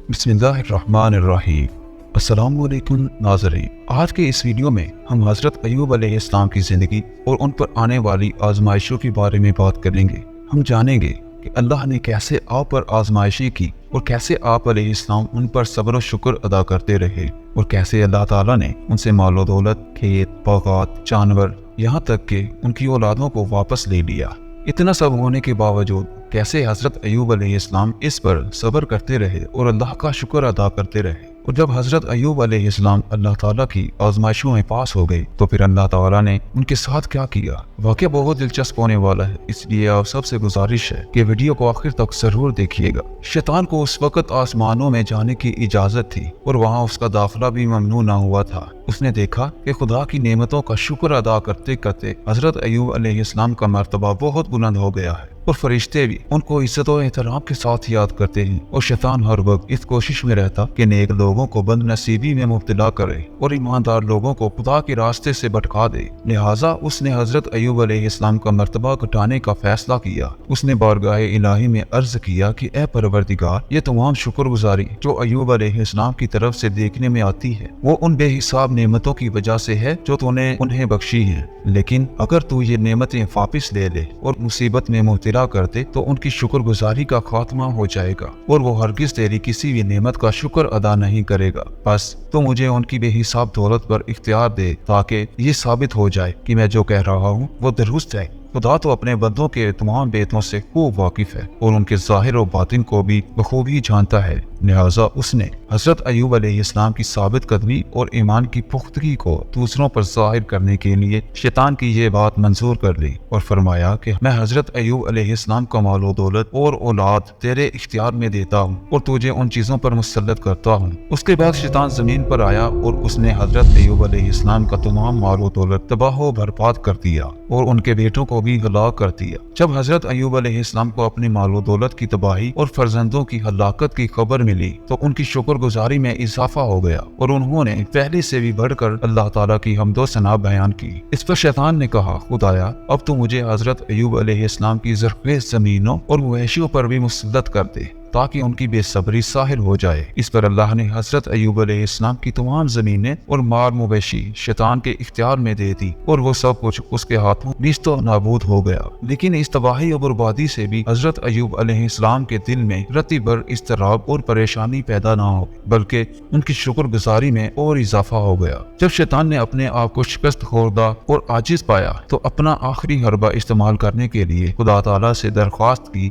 بسم اللہ الرحمن الرحیم۔ السلام علیکم ناظرین، آج کے اس ویڈیو میں ہم حضرت ایوب علیہ السلام کی زندگی اور ان پر آنے والی آزمائشوں کے بارے میں بات کریں گے۔ ہم جانیں گے کہ اللہ نے کیسے آپ پر آزمائشیں کی اور کیسے آپ علیہ السلام ان پر صبر و شکر ادا کرتے رہے، اور کیسے اللہ تعالیٰ نے ان سے مال و دولت، کھیت، باغات، جانور، یہاں تک کہ ان کی اولادوں کو واپس لے لیا۔ اتنا سب ہونے کے باوجود کیسے حضرت ایوب علیہ السلام اس پر صبر کرتے رہے اور اللہ کا شکر ادا کرتے رہے۔ اور جب حضرت ایوب علیہ السلام اللہ تعالیٰ کی آزمائشوں میں پاس ہو گئے تو پھر اللہ تعالیٰ نے ان کے ساتھ کیا کیا، واقعہ بہت دلچسپ ہونے والا ہے، اس لیے آپ سب سے گزارش ہے کہ ویڈیو کو آخر تک ضرور دیکھیے گا۔ شیطان کو اس وقت آسمانوں میں جانے کی اجازت تھی اور وہاں اس کا داخلہ بھی ممنوع نہ ہوا تھا۔ اس نے دیکھا کہ خدا کی نعمتوں کا شکر ادا کرتے کرتے حضرت ایوب علیہ السلام کا مرتبہ بہت بلند ہو گیا ہے، اور فرشتے بھی ان کو عزت و احترام کے ساتھ یاد کرتے ہیں، اور شیطان ہر وقت اس کوشش میں رہتا کہ نیک لوگوں کو بد نصیبی میں مبتلا کرے اور ایماندار لوگوں کو خدا کے راستے سے بھٹکا دے۔ لہٰذا اس نے حضرت ایوب علیہ السلام کا مرتبہ گھٹانے کا فیصلہ کیا۔ اس نے بارگاہ الہی میں عرض کیا کہ اے پروردگار، یہ تمام شکر گزاری جو ایوب علیہ السلام کی طرف سے دیکھنے میں آتی ہے وہ ان بے حساب نعمتوں کی وجہ سے ہے جو تو نے انہیں بخشی ہیں، لیکن اگر تو یہ نعمتیں واپس لے لے اور مصیبت میں مبتلا کر دے تو ان کی شکر گزاری کا خاتمہ ہو جائے گا اور وہ ہرگز تیری کسی بھی نعمت کا شکر ادا نہیں کرے گا۔ بس تو مجھے ان کی بے حساب دولت پر اختیار دے تاکہ یہ ثابت ہو جائے کہ میں جو کہہ رہا ہوں وہ درست ہے۔ خدا تو اپنے بندوں کے تمام بیتوں سے خوب واقف ہے اور ان کے ظاہر و باطن کو بھی بخوبی جانتا ہے۔ لہٰذا اس نے حضرت ایوب علیہ السلام کی ثابت قدمی اور ایمان کی پختگی کو دوسروں پر ظاہر کرنے کے لیے شیطان کی یہ بات منظور کر لی اور فرمایا کہ میں حضرت ایوب علیہ السلام کا مال و دولت اور اولاد تیرے اختیار میں دیتا ہوں اور تجھے ان چیزوں پر مسلط کرتا ہوں۔ اس کے بعد شیطان زمین پر آیا اور اس نے حضرت ایوب علیہ السلام کا تمام مال و دولت تباہ و برباد کر دیا اور ان کے بیٹوں کو بھی ہلاک کر دیا۔ جب حضرت ایوب علیہ السلام کو اپنی مال و دولت کی تباہی اور فرزندوں کی ہلاکت کی خبر ملی تو ان کی شکر گزاری میں اضافہ ہو گیا اور انہوں نے پہلے سے بھی بڑھ کر اللہ تعالیٰ کی حمد و ثنا بیان کی۔ اس پر شیطان نے کہا، خدایا اب تو مجھے حضرت ایوب علیہ السلام کی زرخیز زمینوں اور مویشیوں پر بھی مسلط کر دے تاکہ ان کی بے صبری ظاہر ہو جائے۔ اس پر اللہ نے حضرت ایوب علیہ السلام کی تمام زمینیں اور مال مویشی شیطان کے اختیار میں دے دی اور وہ سب کچھ اس کے ہاتھوں نیست و نابود ہو گیا۔ لیکن اس تباہی اور بربادی سے بھی حضرت ایوب علیہ السلام کے دل میں رتی بھر اضطراب اور پریشانی پیدا نہ ہو بلکہ ان کی شکر گزاری میں اور اضافہ ہو گیا۔ جب شیطان نے اپنے آپ کو شکست خوردہ اور عاجز پایا تو اپنا آخری حربہ استعمال کرنے کے لیے خدا تعالیٰ سے درخواست کی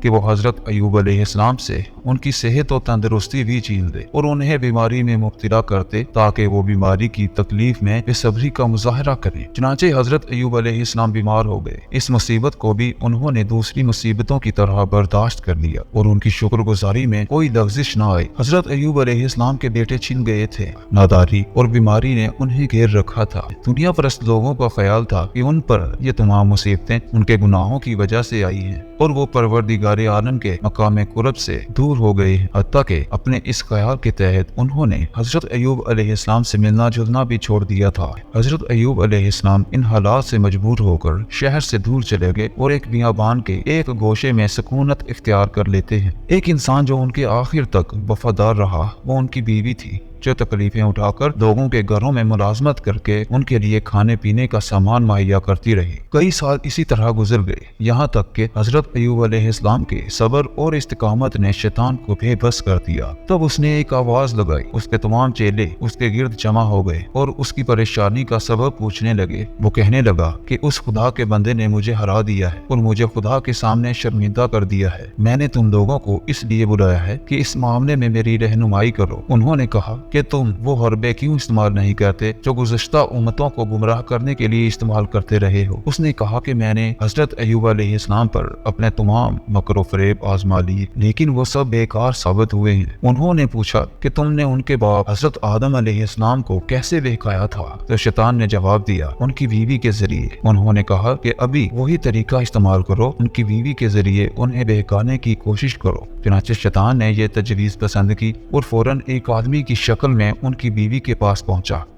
کہ وہ حضرت ایوب علیہ السلام سے ان کی صحت و تندرستی بھی چھین لے اور انہیں بیماری میں مبتلا کرتے تاکہ وہ بیماری کی تکلیف میں بے صبری کا مظاہرہ کریں۔ چنانچہ حضرت ایوب علیہ السلام بیمار ہو گئے۔ اس مصیبت کو بھی انہوں نے دوسری مصیبتوں کی طرح برداشت کر لیا اور ان کی شکر گزاری میں کوئی لغزش نہ آئی۔ حضرت ایوب علیہ السلام کے بیٹے چھن گئے تھے، ناداری اور بیماری نے انہیں گھیر رکھا تھا۔ دنیا پرست لوگوں کا خیال تھا کہ ان پر یہ تمام مصیبتیں ان کے گناہوں کی وجہ سے آئی ہیں اور وہ پروردگار عالم کے مقام قرب سے دور ہو گئے، حتیٰ کہ اپنے اس خیال کے تحت انہوں نے حضرت ایوب علیہ السلام سے ملنا جلنا بھی چھوڑ دیا تھا۔ حضرت ایوب علیہ السلام ان حالات سے مجبور ہو کر شہر سے دور چلے گئے اور ایک بیابان کے ایک گوشے میں سکونت اختیار کر لیتے ہیں۔ ایک انسان جو ان کے آخر تک وفادار رہا وہ ان کی بیوی تھی، جو تکلیفیں اٹھا کر لوگوں کے گھروں میں ملازمت کر کے ان کے لیے کھانے پینے کا سامان مہیا کرتی رہی۔ کئی سال اسی طرح گزر گئے، یہاں تک کہ حضرت ایوب علیہ السلام کے صبر اور استقامت نے شیطان کو بے بس کر دیا۔ تب اس نے ایک آواز لگائی، اس کے تمام چیلے اس کے گرد جمع ہو گئے اور اس کی پریشانی کا سبب پوچھنے لگے۔ وہ کہنے لگا کہ اس خدا کے بندے نے مجھے ہرا دیا ہے اور مجھے خدا کے سامنے شرمندہ کر دیا ہے۔ میں نے تم لوگوں کو اس لیے بلایا ہے کہ اس معاملے میں میری رہنمائی کرو۔ انہوں نے کہا کہ تم وہ حربے کیوں استعمال نہیں کرتے جو گزشتہ امتوں کو گمراہ کرنے کے لیے استعمال کرتے رہے ہو؟ اس نے کہا کہ میں نے حضرت ایوب علیہ السلام پر اپنے تمام مکر و فریب آزما لیے لیکن وہ سب بیکار ثابت ہوئے ہیں۔ انہوں نے پوچھا کہ تم نے ان کے باپ حضرت آدم علیہ السلام کو کیسے بہکایا تھا؟ تو شیطان نے جواب دیا، ان کی بیوی کے ذریعے۔ انہوں نے کہا کہ ابھی وہی طریقہ استعمال کرو، ان کی بیوی کے ذریعے انہیں بہکانے کی کوشش کرو۔ چنانچہ شیطان نے یہ تجویز پسند کی اور فوراً ایک آدمی کی شکل میں ان کی بیوی کے پاس پہنچا